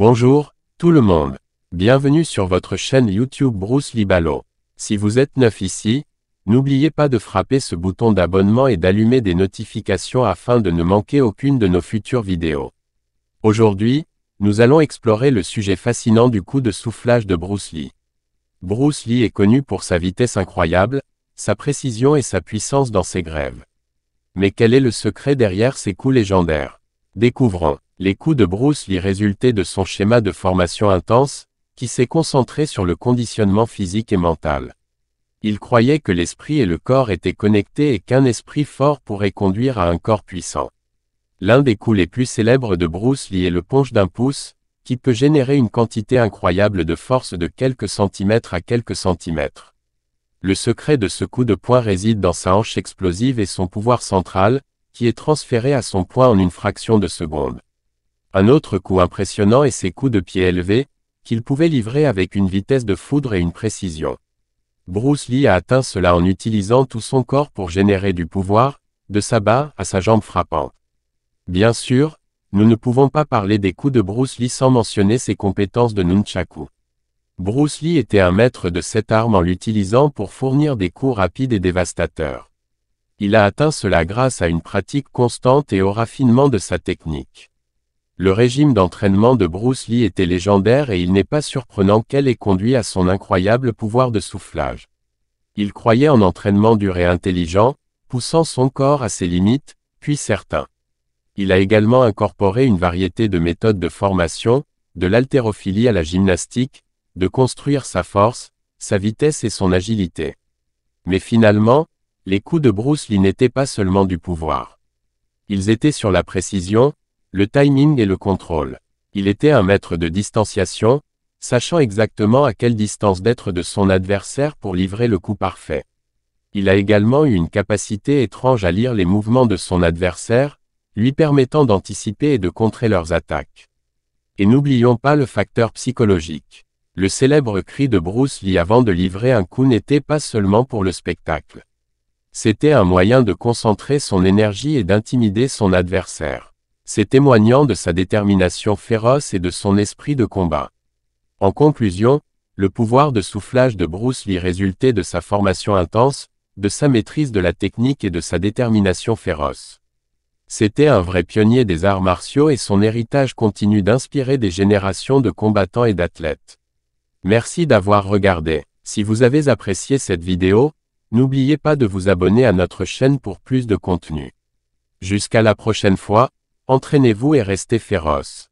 Bonjour, tout le monde. Bienvenue sur votre chaîne YouTube Bruce Lee Balo. Si vous êtes neuf ici, n'oubliez pas de frapper ce bouton d'abonnement et d'allumer des notifications afin de ne manquer aucune de nos futures vidéos. Aujourd'hui, nous allons explorer le sujet fascinant du coup de soufflage de Bruce Lee. Bruce Lee est connu pour sa vitesse incroyable, sa précision et sa puissance dans ses grèves. Mais quel est le secret derrière ces coups légendaires? Découvrons. Les coups de Bruce Lee résultaient de son schéma de formation intense, qui s'est concentré sur le conditionnement physique et mental. Il croyait que l'esprit et le corps étaient connectés et qu'un esprit fort pourrait conduire à un corps puissant. L'un des coups les plus célèbres de Bruce Lee est le punch d'un pouce, qui peut générer une quantité incroyable de force de quelques centimètres à quelques centimètres. Le secret de ce coup de poing réside dans sa hanche explosive et son pouvoir central, qui est transféré à son poing en une fraction de seconde. Un autre coup impressionnant est ses coups de pied élevés, qu'il pouvait livrer avec une vitesse de foudre et une précision. Bruce Lee a atteint cela en utilisant tout son corps pour générer du pouvoir, de sa barre à sa jambe frappante. Bien sûr, nous ne pouvons pas parler des coups de Bruce Lee sans mentionner ses compétences de nunchaku. Bruce Lee était un maître de cette arme en l'utilisant pour fournir des coups rapides et dévastateurs. Il a atteint cela grâce à une pratique constante et au raffinement de sa technique. Le régime d'entraînement de Bruce Lee était légendaire et il n'est pas surprenant qu'elle ait conduit à son incroyable pouvoir de soufflage. Il croyait en entraînement dur et intelligent, poussant son corps à ses limites, puis certain. Il a également incorporé une variété de méthodes de formation, de l'haltérophilie à la gymnastique, de construire sa force, sa vitesse et son agilité. Mais finalement, les coups de Bruce Lee n'étaient pas seulement du pouvoir. Ils étaient sur la précision, le timing et le contrôle. Il était un maître de distanciation, sachant exactement à quelle distance d'être de son adversaire pour livrer le coup parfait. Il a également eu une capacité étrange à lire les mouvements de son adversaire, lui permettant d'anticiper et de contrer leurs attaques. Et n'oublions pas le facteur psychologique. Le célèbre cri de Bruce Lee avant de livrer un coup n'était pas seulement pour le spectacle. C'était un moyen de concentrer son énergie et d'intimider son adversaire. C'est témoignant de sa détermination féroce et de son esprit de combat. En conclusion, le pouvoir de soufflage de Bruce Lee résultait de sa formation intense, de sa maîtrise de la technique et de sa détermination féroce. C'était un vrai pionnier des arts martiaux et son héritage continue d'inspirer des générations de combattants et d'athlètes. Merci d'avoir regardé. Si vous avez apprécié cette vidéo, n'oubliez pas de vous abonner à notre chaîne pour plus de contenu. Jusqu'à la prochaine fois, entraînez-vous et restez féroce.